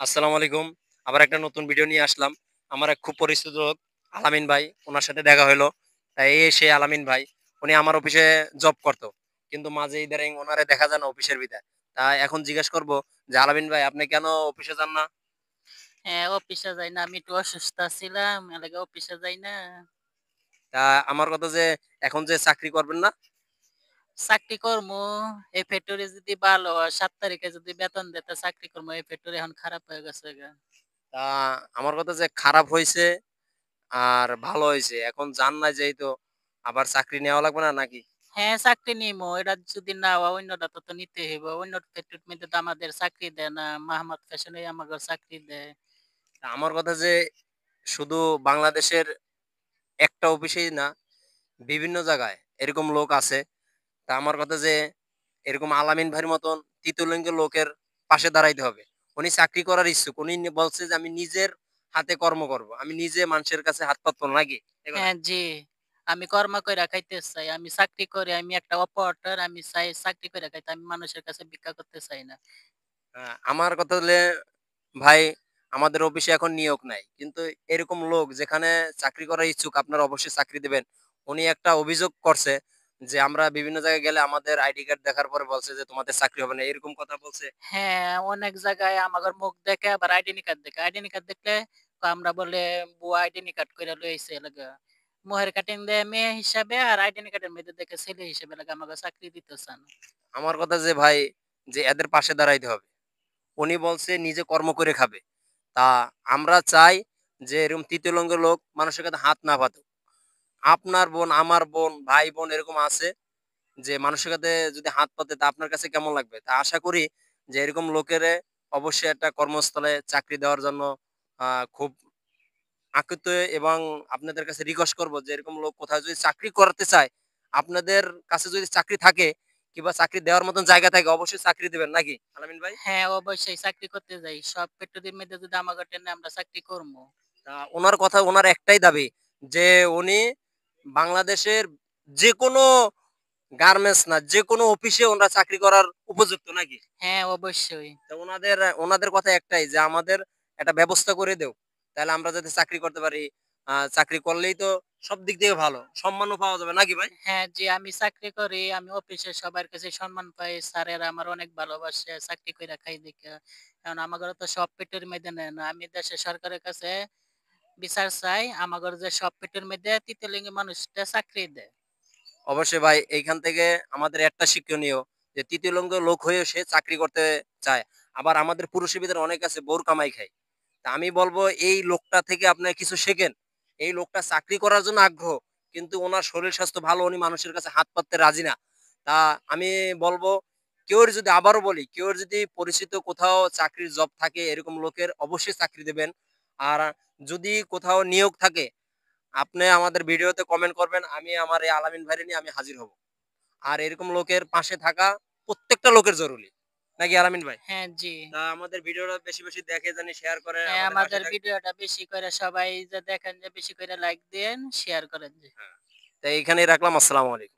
আসসালামু আলাইকুম। আবার একটা নতুন ভিডিও নিয়ে আসলাম। আমার এক খুব পরিচিত লোক আলামিন ভাই, উনার সাথে দেখা হইলো। তাই এই সেই আলামিন ভাই। উনি আমার অফিসে জব করতো। কিন্তু মাঝে ইদারিং উনারে দেখা যায় না অফিসের ভিতর। তাই এখন জিজ্ঞেস করব যে আলামিন ভাই আপনি কেন অফিসে যান না? হ্যাঁ, অফিসে যাই না। আমি একটু অসুস্থ ছিলাম। এলাকা অফিসে যাই না। তা আমার কথা যে এখন যে চাকরি করবেন না? চাকরি করমু। এই ফ্যাক্টরি যদি ভালো হয় ৭ তারিখে যদি বেতন দেয় তা চাকরি করমু। এই ফ্যাক্টরি এখন খারাপ হয়ে গেছে গা। তা আমার কথা যে খারাপ হইছে আর ভালো হইছে। এখন যান না যেহেতু আবার চাকরি নেওয়া লাগবে না নাকি? হ্যাঁ, চাকরি নিমু। এটা যদি না হয় অন্যটা তো নিতে হইব। অন্য ফ্যাক্টরির মধ্যে তো আমাদের চাকরি দেয় না। মাহমুদ ফ্যাশনে আমাকে চাকরি দেয়। তা আমার কথা যে শুধু বাংলাদেশের একটা অফিসেই না, বিভিন্ন জায়গায় এরকম লোক আছে। তা আমার কথা যে এরকম আলামিন ভাইয়ের মতন তৃতীয় লিঙ্গের লোকের পাশে দাঁড়াইতে হবে। উনি চাকরি করার ইচ্ছুক। উনি বলছে যে আমি নিজের হাতে কর্ম করব। আমি নিজে মানুষের কাছে হাত পাতব না নাকি? এই কথা। হ্যাঁ, জি। আমি কর্ম কইরা খাইতে চাই। আমি চাকরি করি। আমি একটা অপারেটর। আমি চাই চাকরি কইরা খাইতে। আমি মানুষের কাছে ভিক্ষা করতে চাই না। আমার কথা হলে ভাই আমাদের অফিসে এখন নিয়োগ নাই। কিন্তু এরকম লোক যেখানে চাকরি করার ইচ্ছুক আপনারা অবশ্যই চাকরি দিবেন। উনি একটা অভিযোগ করছে যে আমরা বিভিন্ন জায়গায় গেলে আমাদের আইডি কার্ড দেখার পরে বলছে যে তোমাদের চাকরি হবে না। এরকম কথা বলছে। হ্যাঁ, অনেক জায়গায় আমাগর মুখ দেখে আবার আইডেন্টি কার্ড দেখে। আইডেন্টি কার্ড দেখলে আমরা বলে বুয়া আইডেন্টি কার্ড কইরা লই আইছে এ লাগা। মুহের কাটিং দেয় মেয়ে হিসাবে আর আইডেন্টি কার্ডের মধ্যে দেখে ছেলে হিসেবে লাগা আমাকে চাকরি দিতেছে না। আমার কথা যে ভাই যে এদের পাশে দাঁড়াইতে হবে। উনি বলছে নিজে কর্ম করে খাবে। তা আমরা চাই যে এরকম তৃতীয় লিঙ্গের লোক মানুষের কাছে হাত না পাতুক। আপনার বোন, আমার বোন, ভাই-বোন এরকম আছে যে মানুষের কাছে যদি হাত পাতে তা আপনার কাছে কেমন লাগবে? তা আশা করি যে এরকম লোকেরে অবশ্যই একটা কর্মস্থলে চাকরি দেওয়ার জন্য খুব আকুত এবং আপনাদের কাছে রিকোয়েস্ট করব যে এরকম লোক কোথাও যদি চাকরি করাতে চায়, আপনাদের কাছে যদি চাকরি থাকে কিংবা চাকরি দেওয়ার মতন জায়গা থাকে অবশ্যই চাকরি দিবেন নাকি? আলামিন ভাই? হ্যাঁ, অবশ্যই চাকরি করতে যাই। সব ফ্যাক্টরির মধ্যে যদি আমাকে টেনে আমরা চাকরি করমু। উনার কথা উনার একটাই দাবি যে উনি বাংলাদেশের যেকোনো গার্মেন্টস না যেকোনো অফিসে ওনারা চাকরি করার উপযুক্ত নাকি? হ্যাঁ, অবশ্যই। তো ওনাদের কথা একটাই যে আমাদের একটা ব্যবস্থা করে দেও। তাহলে আমরা যাতে চাকরি করতে পারি। চাকরি করলেই তো সব দিক থেকে ভালো। সম্মানও পাওয়া যাবে নাকি ভাই? হ্যাঁ, জি আমি চাকরি করি। আমি অফিসে সবার কাছে সম্মান পাই। স্যারেরা আমার অনেক ভালোবাসে। চাকরি কইরা খাই দেইখা। এখন আমাগরে তো সব ফ্যাক্টরির মধ্যে নেয় না। আমি দেশের সরকারের কাছে বিচার চাই আমাগর যে সব পেটের মধ্যে তৃতীয় লিঙ্গের মানুষটা চাকরি দেয়। অবশ্যই ভাই এইখান থেকে আমাদের একটা শিক্ষণীয় যে তৃতীয় লিঙ্গ লোক হয়েও সে চাকরি করতে চায়। আবার আমাদের পুরুষের ভিতরে অনেক আছে বউর কামাই খায়। তা আমি বলব এই লোকটা থেকে আপনারা কিছু শেখেন। এই লোকটা চাকরি করার জন্য আগ্রহ। কিন্তু উনার শরীর স্বাস্থ্য ভালো, উনি মানুষের কাছে হাত পাততে রাজি না। তা আমি বলব কেউর যদি আবারও বলি, কেউর যদি পরিচিত কোথাও চাকরির জব থাকে এরকম লোকের অবশ্যই চাকরি দিবেন। আর যদি কোথাও নিয়োগ থাকে আপনি আমাদের ভিডিওতে কমেন্ট করবেন। আমি আমার এই আলামিন ভাইরে নিয়ে আমি হাজির হব। আর এরকম লোকের পাশে থাকা প্রত্যেকটা লোকের জরুরি। নাকি আলামিন ভাই? হ্যাঁ, জি। তা আমাদের ভিডিওটা বেশি, বেশি দেখে জানি শেয়ার করে হ্যাঁ, আমাদের পাশে আমাদের থাকেন। ভিডিওটা বেশি করে সবাই যে দেখেন যে বেশি করে লাইক দিয়েন, শেয়ার করেন যে। হ্যাঁ। তো এইখানেই রাখলাম। আসসালামু আলাইকুম।